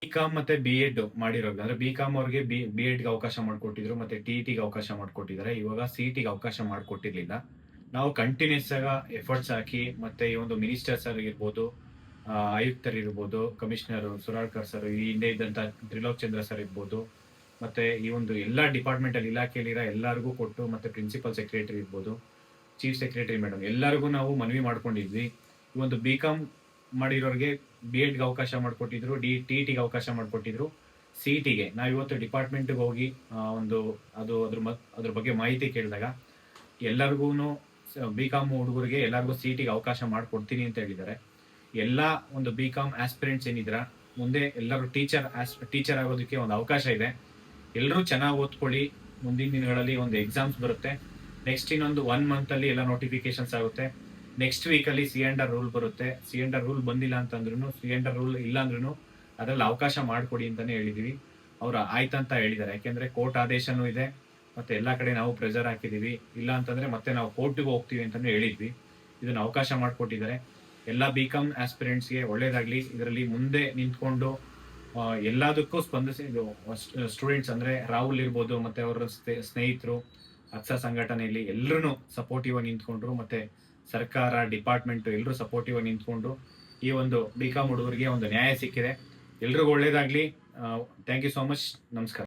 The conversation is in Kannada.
ಬಿಕಾಮ್ ಮತ್ತೆ ಬಿ.ಎಡ್ ಮಾಡಿರೋದು ಅಂದ್ರೆ ಬಿಕಾಮ್ ಅವ್ರಿಗೆ ಬಿ.ಎಡ್‌ಗೆ ಅವಕಾಶ ಮಾಡಿಕೊಟ್ಟಿದ್ರು ಮತ್ತೆ ಟಿ.ಇ.ಟಿಗೆ ಅವಕಾಶ ಮಾಡಿಕೊಟ್ಟಿದ್ದಾರೆ. ಇವಾಗ ಸಿ.ಇ.ಟಿಗೆ ಅವಕಾಶ ಮಾಡಿಕೊಟ್ಟಿರ್ಲಿಲ್ಲ. ನಾವು ಕಂಟಿನ್ಯೂಸ್ ಆಗಿ ಎಫರ್ಟ್ಸ್ ಹಾಕಿ ಮತ್ತೆ ಈ ಒಂದು ಮಿನಿಸ್ಟರ್ ಸರ್ ಇರ್ಬೋದು, ಆಯುಕ್ತರಿರ್ಬೋದು, ಕಮಿಷನರ್ ಸುರಾಳ್ಕರ್ ಸರ್, ಈ ಹಿಂದೆ ಇದ್ದಂತ ತ್ರಿಲೋಕ್ ಚಂದ್ರ ಸರ್ ಇರ್ಬೋದು, ಮತ್ತೆ ಈ ಒಂದು ಎಲ್ಲಾ ಡಿಪಾರ್ಟ್‌ಮೆಂಟ್ ಅಲ್ಲಿ ಇಲಾಖೆಯಲ್ಲಿರೋ ಎಲ್ಲರಿಗೂ ಕೊಟ್ಟು ಮತ್ತೆ ಪ್ರಿನ್ಸಿಪಲ್ ಸೆಕ್ರೆಟರಿ ಇರ್ಬೋದು, ಚೀಫ್ ಸೆಕ್ರೆಟರಿ ಮೇಡಮ್ ಎಲ್ಲರಿಗೂ ನಾವು ಮನವಿ ಮಾಡ್ಕೊಂಡಿದ್ವಿ. ಈ ಒಂದು ಬಿಕಾಮ್ ಮಾಡಿರೋರಿಗೆ ಬಿ.ಎಡ್‌ಗೆ ಅವಕಾಶ ಮಾಡಿಕೊಟ್ಟಿದ್ರು, ಟಿ.ಇ.ಟಿಗೆ ಅವಕಾಶ ಮಾಡಿಕೊಟ್ಟಿದ್ರು. ಸಿ.ಇ.ಟಿಗೆ ನಾವು ಇವತ್ತು ಡಿಪಾರ್ಟ್‌ಮೆಂಟ್‌ಗೆ ಹೋಗಿ ಒಂದು ಅದ್ರ ಬಗ್ಗೆ ಮಾಹಿತಿ ಕೇಳಿದಾಗ ಎಲ್ಲರಿಗೂನು ಬಿಕಾಮ್ ಹುಡುಗರಿಗೆ ಎಲ್ಲರಿಗೂ ಸಿ.ಇ.ಟಿಗೆ ಅವಕಾಶ ಮಾಡಿಕೊಡ್ತೀನಿ ಅಂತ ಹೇಳಿದ್ದಾರೆ. ಎಲ್ಲಾ ಒಂದು ಬಿಕಾಮ್ ಆಸ್ಪಿರೆಂಟ್ಸ್ ಏನಿದ್ರ ಮುಂದೆ ಎಲ್ಲರೂ ಟೀಚರ್ ಆಗೋದಕ್ಕೆ ಒಂದು ಅವಕಾಶ ಇದೆ. ಎಲ್ಲರೂ ಚೆನ್ನಾಗಿ ಓದ್ಕೊಳ್ಳಿ. ಮುಂದಿನ ದಿನಗಳಲ್ಲಿ ಒಂದು ಎಕ್ಸಾಮ್ಸ್ ಬರುತ್ತೆ. ನೆಕ್ಸ್ಟ್ ಇನ್ನೊಂದು 1 ಮಂತ್ ಅಲ್ಲಿ ಎಲ್ಲ ನೋಟಿಫಿಕೇಶನ್ಸ್ ಆಗುತ್ತೆ. ನೆಕ್ಸ್ಟ್ ವೀಕ್ ಅಲ್ಲಿ ಸಿ ಅಂಡ್ ಆರ್ ರೂಲ್ ಬರುತ್ತೆ. ಸಿ ಅಂಡ್ ಆರ್ ರೂಲ್ ಬಂದಿಲ್ಲ ಅಂತಂದ್ರೂ, ಸಿ ಅಂಡ್ ಆರ್ ರೂಲ್ ಇಲ್ಲ ಅಂದ್ರೂ ಅದ್ರಲ್ಲಿ ಅವಕಾಶ ಮಾಡಿಕೊಡಿ ಅಂತಾನೆ ಹೇಳಿದೀವಿ. ಅವ್ರು ಆಯ್ತಂತ ಹೇಳಿದ್ದಾರೆ. ಯಾಕೆಂದ್ರೆ ಕೋರ್ಟ್ ಆದೇಶನೂ ಇದೆ. ಮತ್ತೆ ಎಲ್ಲಾ ಕಡೆ ನಾವು ಪ್ರೆಷರ್ ಹಾಕಿದೀವಿ. ಇಲ್ಲ ಅಂತಂದ್ರೆ ಮತ್ತೆ ನಾವು ಕೋರ್ಟ್‌ಗೆ ಹೋಗ್ತೀವಿ ಅಂತಾನು ಹೇಳಿದ್ವಿ. ಇದನ್ನ ಅವಕಾಶ ಮಾಡಿಕೊಟ್ಟಿದ್ದಾರೆ. ಎಲ್ಲಾ ಬಿಕಾಮ್ ಆಸ್ಪಿರೆಂಟ್ಸ್‌ಗೆ ಒಳ್ಳೇದಾಗ್ಲಿ. ಇದರಲ್ಲಿ ಮುಂದೆ ನಿಂತ್ಕೊಂಡು ಎಲ್ಲದಕ್ಕೂ ಸ್ಪಂದಿಸಿ ಇದು ಸ್ಟೂಡೆಂಟ್ಸ್ ಅಂದ್ರೆ ರಾಹುಲ್ ಇರ್ಬೋದು ಮತ್ತೆ ಅವರ ಸ್ನೇಹಿತರು ಅಕ್ಸಾ ಸಂಘಟನೆಯಲ್ಲಿ ಎಲ್ಲರೂ ಸಪೋರ್ಟಿವ್ ಆಗಿ ನಿಂತ್ಕೊಂಡ್ರು. ಮತ್ತೆ ಸರ್ಕಾರ ಡಿಪಾರ್ಟ್ಮೆಂಟ್ ಎಲ್ಲರೂ ಸಪೋರ್ಟಿವ್ ಆಗಿ ನಿಂತ್ಕೊಂಡು ಈ ಒಂದು ಬಿಕಾಮ್ ಹುಡುಗರಿಗೆ ಒಂದು ನ್ಯಾಯ ಸಿಕ್ಕಿದೆ. ಎಲ್ರಿಗೂ ಒಳ್ಳೇದಾಗ್ಲಿ. Thank you so much. ನಮಸ್ಕಾರ.